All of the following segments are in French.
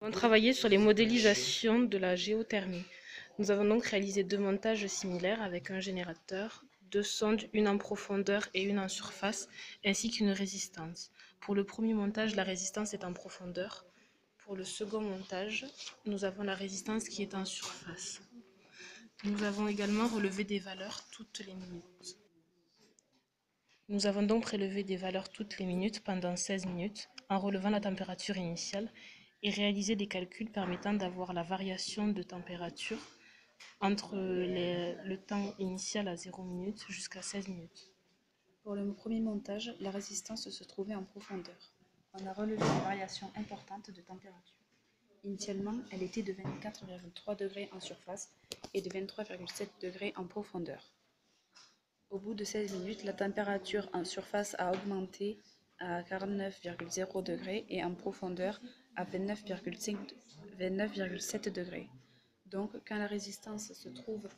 On travaillait sur les modélisations de la géothermie. Nous avons donc réalisé deux montages similaires avec un générateur, deux sondes, une en profondeur et une en surface, ainsi qu'une résistance. Pour le premier montage, la résistance est en profondeur. Pour le second montage, nous avons la résistance qui est en surface. Nous avons également relevé des valeurs toutes les minutes. Nous avons donc prélevé des valeurs toutes les minutes pendant 16 minutes en relevant la température initiale et réalisé des calculs permettant d'avoir la variation de température entre le temps initial à 0 minutes jusqu'à 16 minutes. Pour le premier montage, la résistance se trouvait en profondeur. On a relevé des variations importantes de température. Initialement, elle était de 24,3 degrés en surface et de 23,7 degrés en profondeur. Au bout de 16 minutes, la température en surface a augmenté à 49,0 degrés et en profondeur à 29,7 degrés. Donc, quand la résistance se trouve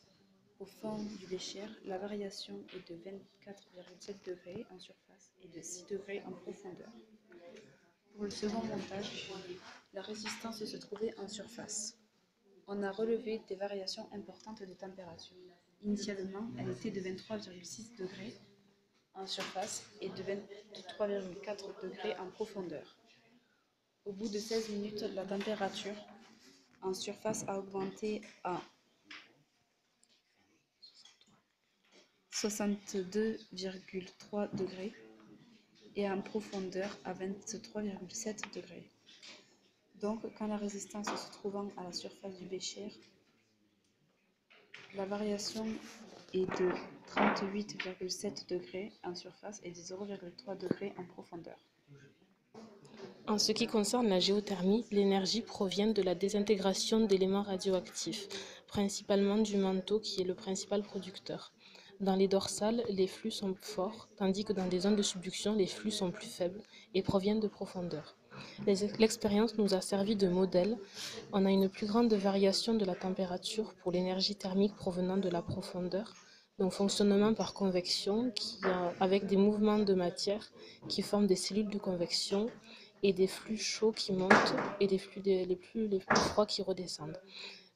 au fond du bécher, la variation est de 24,7 degrés en surface et de 6 degrés en profondeur. Pour le second montage, la résistance se trouvait en surface. On a relevé des variations importantes de température. Initialement, elle était de 23,6 degrés en surface et de 23,4 degrés en profondeur. Au bout de 16 minutes, la température en surface a augmenté à 62,3 degrés et en profondeur à 23,7 degrés. Donc, quand la résistance se trouvant à la surface du bécher, la variation est de 38,7 degrés en surface et de 0,3 degrés en profondeur. En ce qui concerne la géothermie, l'énergie provient de la désintégration d'éléments radioactifs, principalement du manteau qui est le principal producteur. Dans les dorsales, les flux sont forts, tandis que dans les zones de subduction, les flux sont plus faibles et proviennent de profondeur. L'expérience nous a servi de modèle. On a une plus grande variation de la température pour l'énergie thermique provenant de la profondeur, donc fonctionnement par convection avec des mouvements de matière qui forment des cellules de convection et des flux chauds qui montent et des flux les plus froids qui redescendent.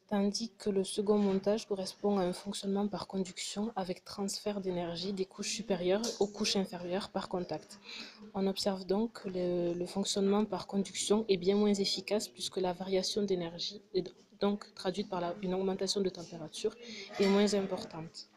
Tandis que le second montage correspond à un fonctionnement par conduction avec transfert d'énergie des couches supérieures aux couches inférieures par contact. On observe donc que le fonctionnement par conduction est bien moins efficace puisque la variation d'énergie, donc traduite par une augmentation de température, est moins importante.